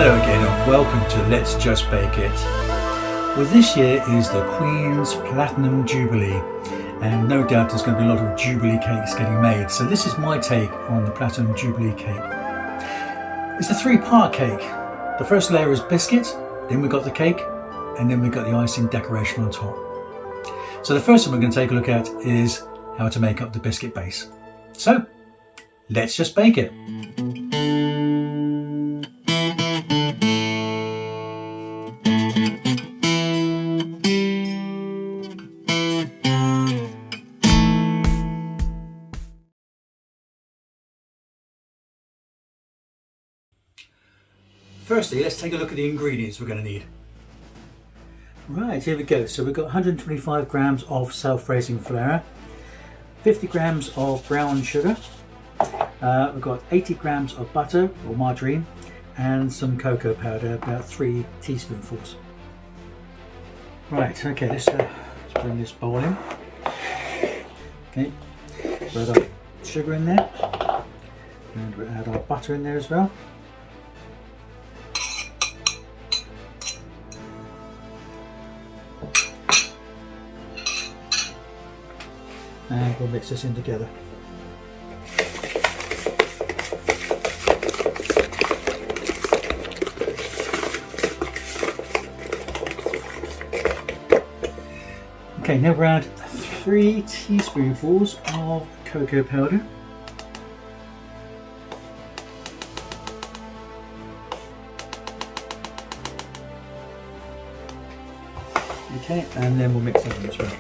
Hello again and welcome to Let's Just Bake It. Well, this year is the Queen's Platinum Jubilee, and no doubt there's going to be a lot of Jubilee cakes getting made. So this is my take on the Platinum Jubilee cake. It's a three-part cake. The first layer is biscuit, then we've got the cake, and then we've got the icing decoration on top. So the first one we're going to take a look at is how to make up the biscuit base. So let's just bake it. Firstly, let's take a look at the ingredients we're going to need. Right, here we go. So we've got 125 grams of self-raising flour, 50 grams of brown sugar, we've got 80 grams of butter or margarine, and some cocoa powder, about 3 teaspoonfuls. Right, okay, let's bring this bowl in. Okay, we'll add our sugar in there, and we'll add our butter in there as well. And we'll mix this in together. Okay, now we'll add 3 teaspoonfuls of cocoa powder. Okay, and then we'll mix that in as well.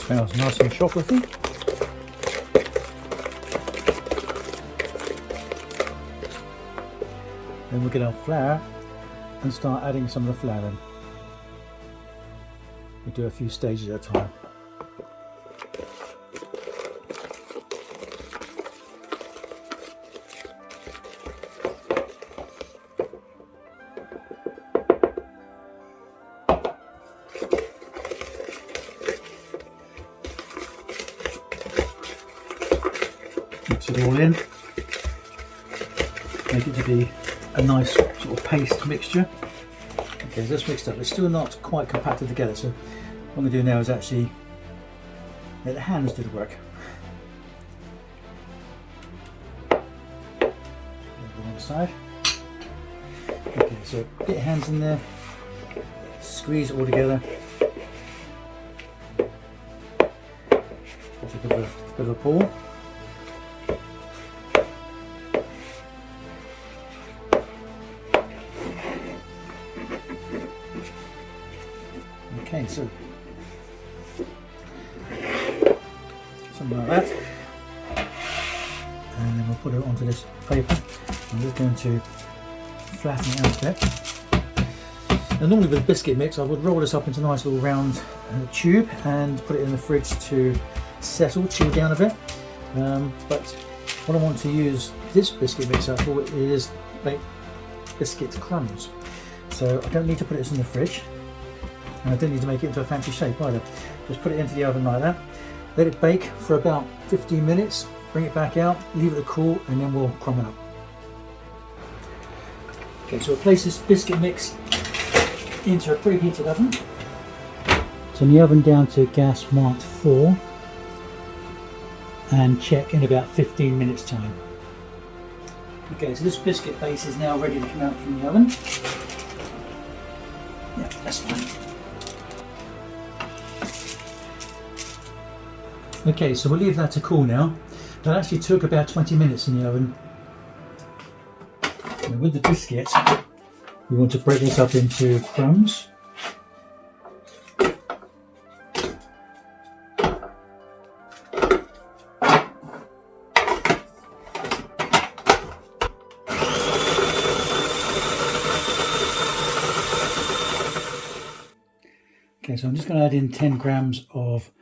Smells nice and chocolatey. Then we'll get our flour and start adding some of the flour in. We do a few stages at a time. Mix it all in, make it to be a nice sort of paste mixture. Okay, so that's mixed up. It's still not quite compacted together, so what I'm going to do now is actually let the hands do the work. On the side. Okay, so get your hands in there, squeeze it all together. Just a bit of a ball. Okay, so something like that, and then we'll put it onto this paper. I'm just going to flatten it out a bit. Now, normally with a biscuit mix, I would roll this up into a nice little round tube and put it in the fridge to settle, chill down a bit. But what I want to use this biscuit mix up for is bake biscuit crumbs. So I don't need to put this in the fridge. And I don't need to make it into a fancy shape either. Just put it into the oven like that. Let it bake for about 15 minutes. Bring it back out, leave it to cool, and then we'll crumb it up. Okay, so we'll place this biscuit mix into a preheated oven. Turn the oven down to gas marked 4 and check in about 15 minutes time. Okay, so this biscuit base is now ready to come out from the oven. Yeah, that's fine. Okay, so we'll leave that to cool now. That actually took about 20 minutes in the oven. Now with the biscuits, we want to break this up into crumbs. Okay, so I'm just going to add in 10 grams of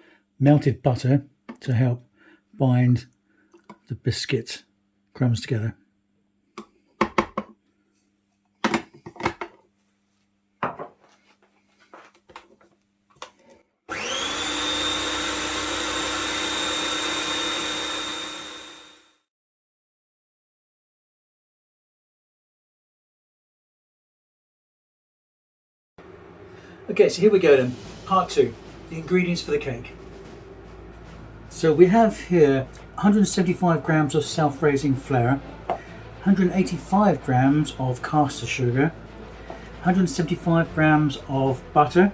melted butter to help bind the biscuit crumbs together. Okay, so here we go then, part 2, the ingredients for the cake. So we have here 175 grams of self-raising flour, 185 grams of caster sugar, 175 grams of butter,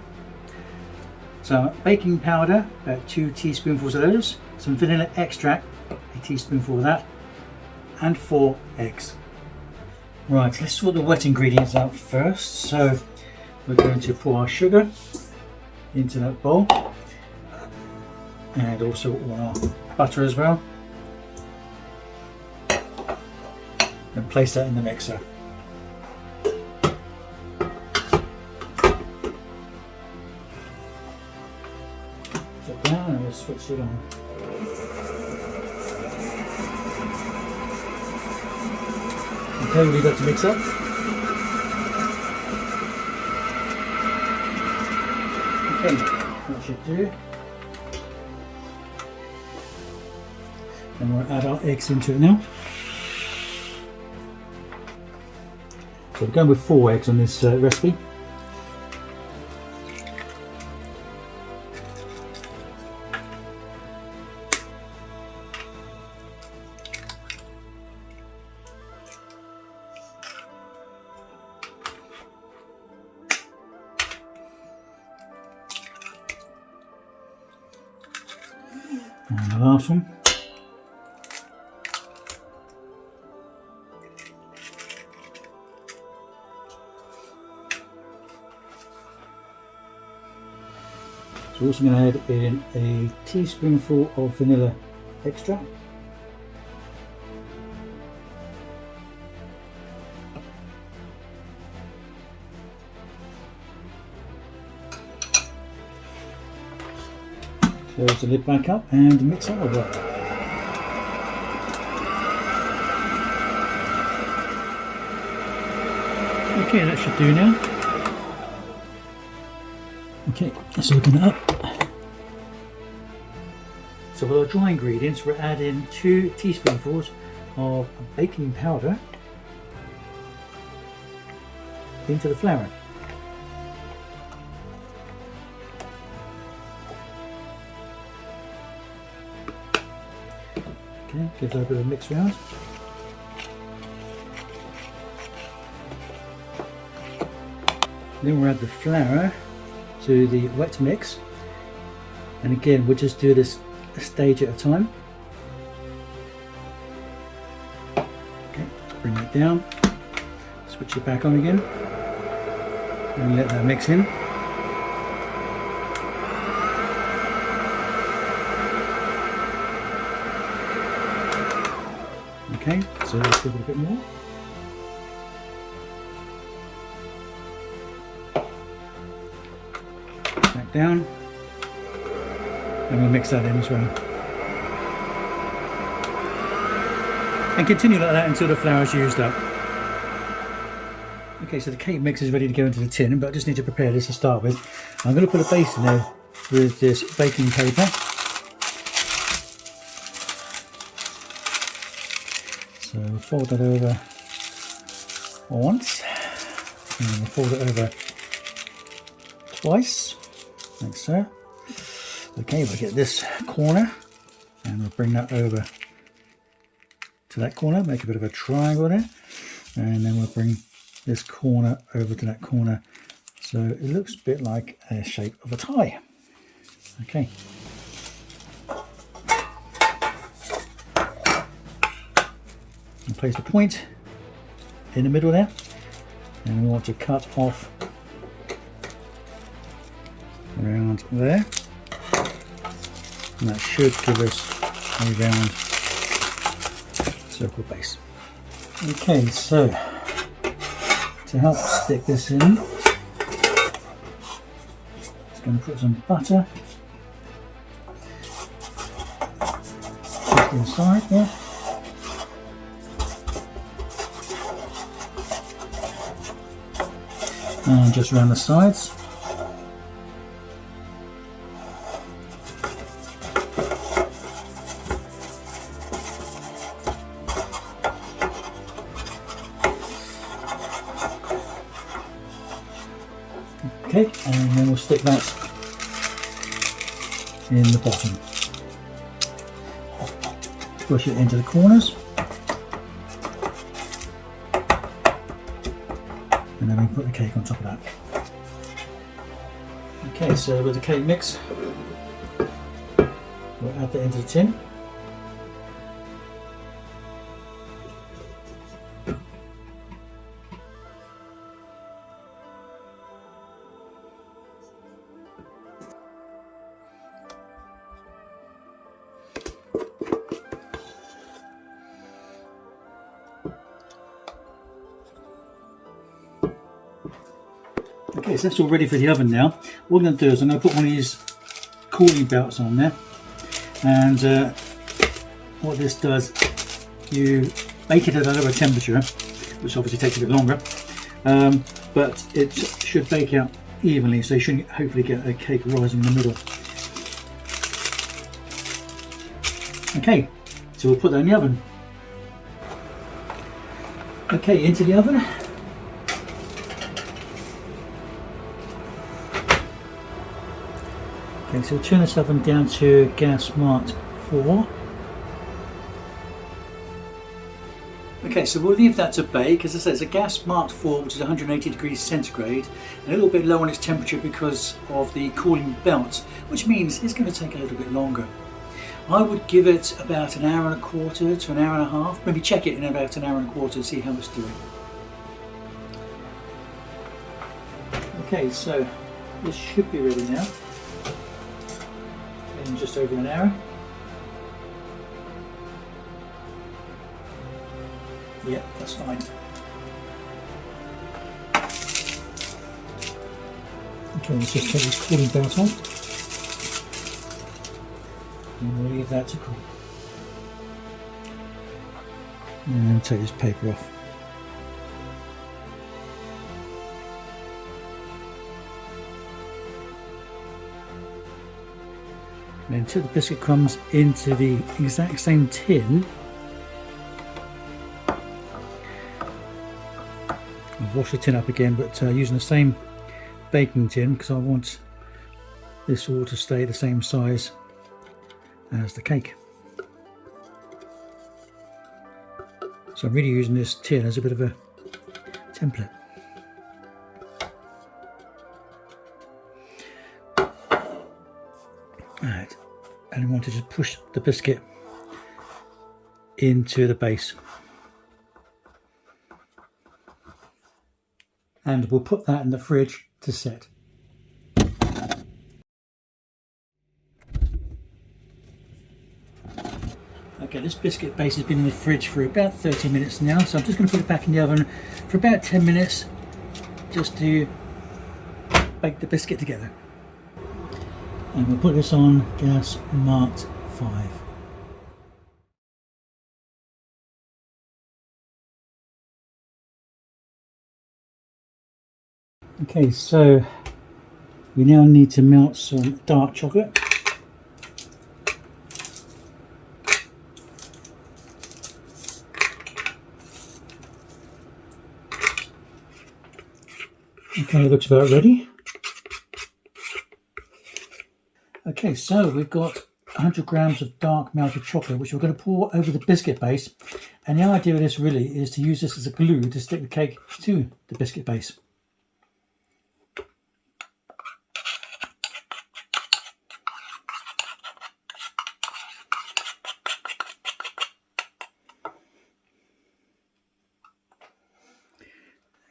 some baking powder, about 2 teaspoonfuls of those, some vanilla extract, a teaspoonful of that, and 4 eggs. Right, let's sort the wet ingredients out first. So we're going to pour our sugar into that bowl, and also all our butter as well, and place that in the mixer. Shut down and we'll switch it on. Okay, we'll leave that to mix up. Okay, that should do. And we'll add our eggs into it now. So we're going with 4 eggs on this recipe. And the last one. So we're also going to add in a teaspoonful of vanilla extract. Close the lid back up and mix that all up. Okay, that should do now. Okay, let's open it up. So with our dry ingredients, we're adding 2 teaspoonfuls of baking powder into the flour. Okay, give that a bit of a mix round. Then we'll add the flour to the wet mix, and again we'll just do this a stage at a time. Okay, bring it down, switch it back on again, and let that mix in. Okay, so let's give it a bit more. Back down, and we'll mix that in as well. And continue like that until the flour is used up. Okay, so the cake mix is ready to go into the tin, but I just need to prepare this to start with. I'm going to put a base in there with this baking paper. So we'll fold that over once, and then we'll fold it over twice, like so. Okay, we'll get this corner, and we'll bring that over to that corner, make a bit of a triangle there, and then we'll bring this corner over to that corner, so it looks a bit like a shape of a tie. Okay. And place the point in the middle there, and we want to cut off around there, and that should give us a round circle base. Okay, so to help stick this in, just going to put some butter just inside there. And just around the sides. Okay, and then we'll stick that in the bottom. Push it into the corners. And then we put the cake on top of that. Okay, so with the cake mix, we'll add that into the tin. Okay, so that's all ready for the oven now. What I'm going to do is I'm going to put one of these cooling belts on there, and what this does, you bake it at a lower temperature, which obviously takes a bit longer, but it should bake out evenly, so you should hopefully get a cake rising in the middle. Okay, so we'll put that in the oven. Okay, into the oven. Okay, so we'll turn this oven down to gas marked 4. Okay, so we'll leave that to bake. As I said, it's a gas marked 4, which is 180 degrees centigrade, and a little bit low on its temperature because of the cooling belt, which means it's going to take a little bit longer. I would give it about an hour and a quarter to an hour and a half. Maybe check it in about an hour and a quarter to see how it's doing. Okay, so this should be ready now. In just over an hour. Yeah, that's fine. Okay, let's just take this cooling belt on. And we'll leave that to cool. And take this paper off. Then put the biscuit crumbs into the exact same tin. I've washed the tin up again, but using the same baking tin because I want this all to stay the same size as the cake. So I'm really using this tin as a bit of a template. Right. And I want to just push the biscuit into the base. And we'll put that in the fridge to set. Okay, this biscuit base has been in the fridge for about 30 minutes now, so I'm just going to put it back in the oven for about 10 minutes just to bake the biscuit together. And we'll put this on gas marked 5. Okay, so we now need to melt some dark chocolate. Okay, looks about ready. Okay, so we've got 100 grams of dark melted chocolate, which we're going to pour over the biscuit base. And the idea of this really is to use this as a glue to stick the cake to the biscuit base.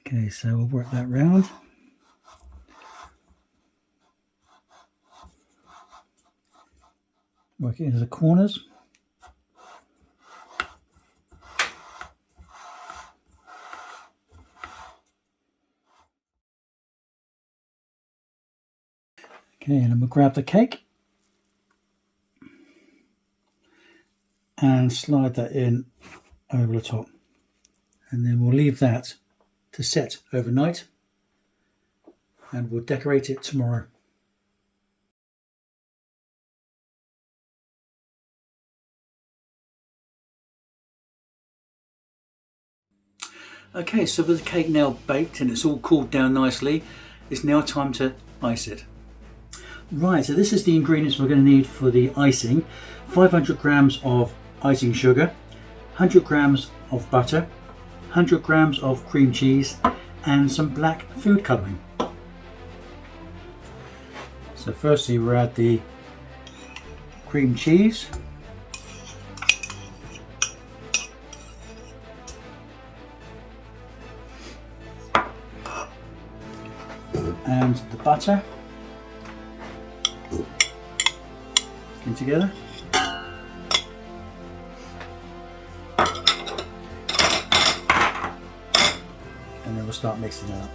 Okay, so we'll work that round. Work it into the corners. Okay, and then we'll grab the cake and slide that in over the top. And then we'll leave that to set overnight and we'll decorate it tomorrow. Okay, so with the cake now baked and it's all cooled down nicely, it's now time to ice it. Right, so this is the ingredients we're going to need for the icing. 500 grams of icing sugar, 100 grams of butter, 100 grams of cream cheese, and some black food colouring. So firstly we'll add the cream cheese. And the butter in together. And then we'll start mixing it up.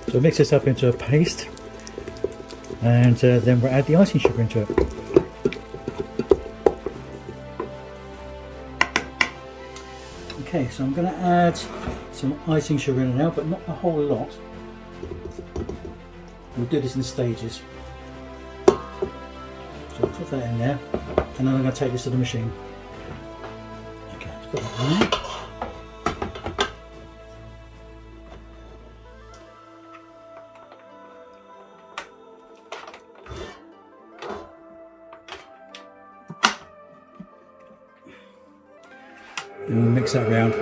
So mix this up into a paste, and then we'll add the icing sugar into it. Okay, so I'm going to add some icing sugar in now, but not a whole lot. We'll do this in stages. So I'll put that in there, and then I'm going to take this to the machine. Okay, let's put that in there. And we'll mix that round.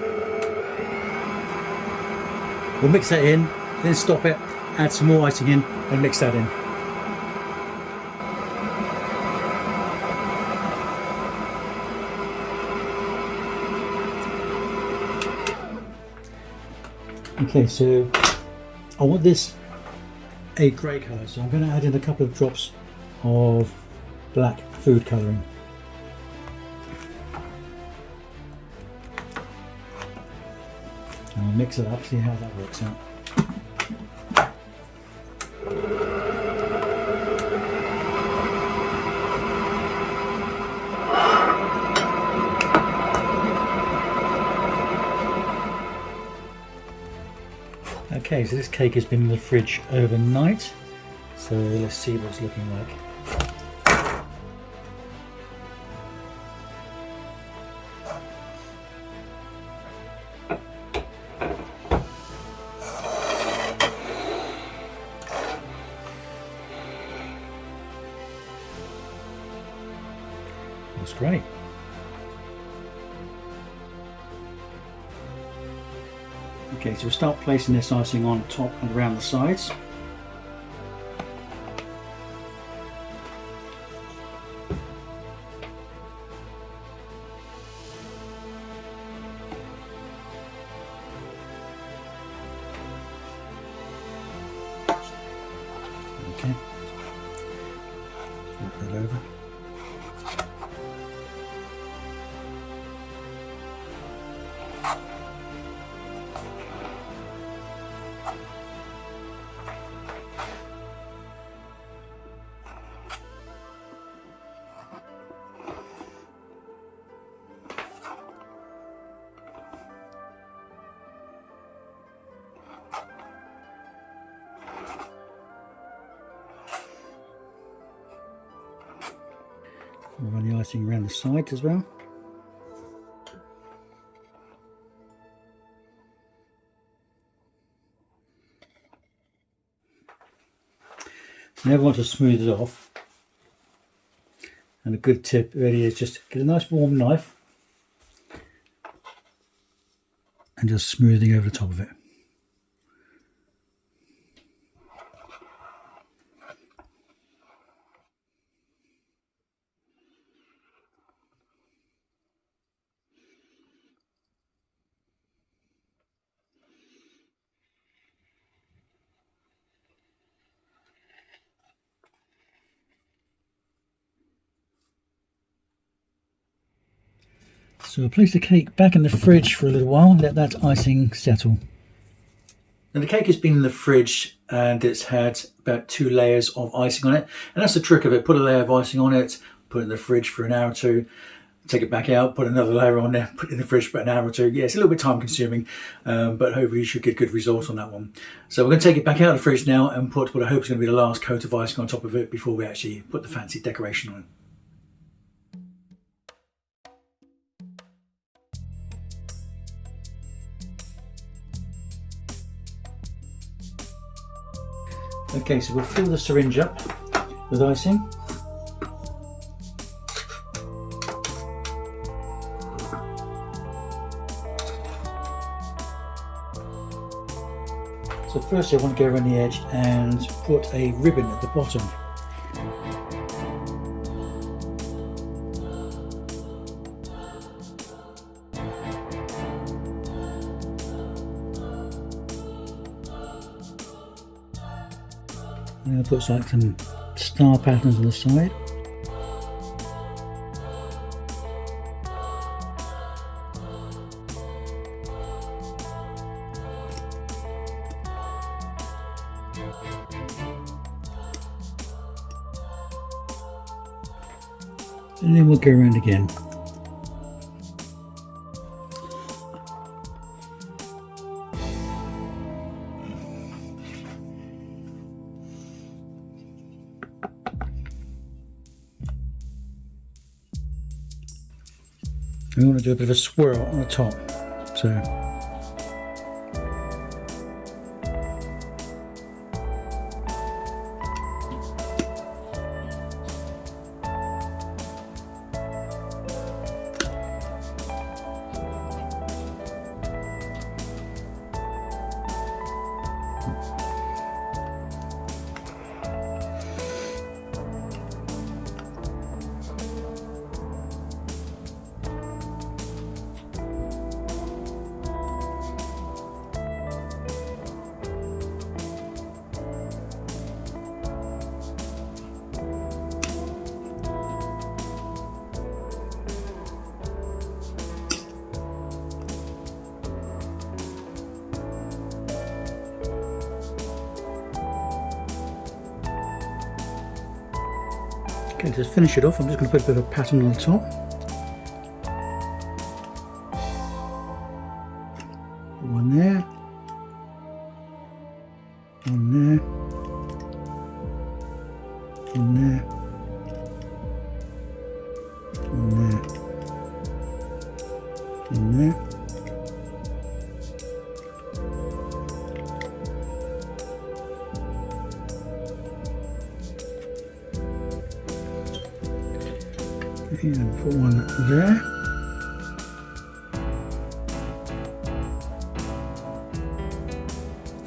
We'll mix that in, then stop it, add some more icing in, and mix that in. Okay, so I want this a grey colour, so I'm going to add in a couple of drops of black food colouring. And I'll mix it up, see how that works out. Okay, so this cake has been in the fridge overnight, so let's see what it's looking like. Looks great. Okay, so we'll start placing this icing on top and around the sides. Okay, flip that over. We'll run the icing around the sides as well. So now we want to smooth it off. And a good tip really is just get a nice warm knife and just smoothing over the top of it. So I'll place the cake back in the fridge for a little while, let that icing settle. Now the cake has been in the fridge and it's had about 2 layers of icing on it. And that's the trick of it, put a layer of icing on it, put it in the fridge for an hour or two, take it back out, put another layer on there, put it in the fridge for an hour or two. Yeah, it's a little bit time consuming, but hopefully you should get good results on that one. So we're going to take it back out of the fridge now and put what I hope is going to be the last coat of icing on top of it before we actually put the fancy decoration on it. Okay, so we'll fill the syringe up with icing. So first I want to go around the edge and put a ribbon at the bottom. I'm going to put like some star patterns on the side. And then we'll go around again. We want to do a bit of a swirl on the top, so okay, to finish it off, I'm just going to put a bit of a pattern on the top. One there, one there, one there, one there, one there. And put one there.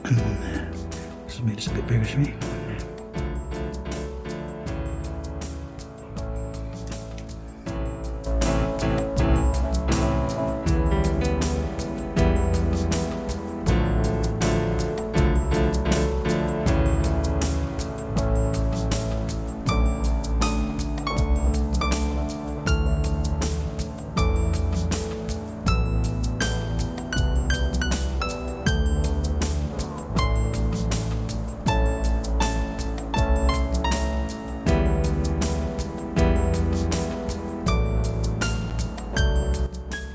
And one there. This will make this a bit bigger for me.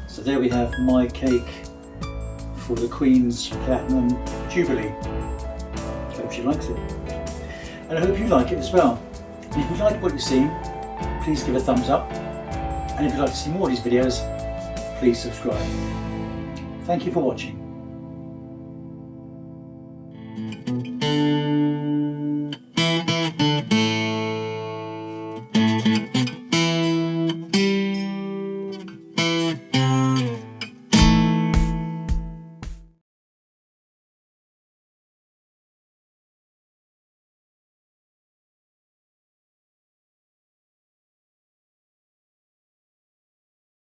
So there we have my cake for the Queen's Platinum Jubilee. Hope she likes it. And I hope you like it as well. And if you like what you've seen, please give a thumbs up. And if you'd like to see more of these videos, please subscribe. Thank you for watching.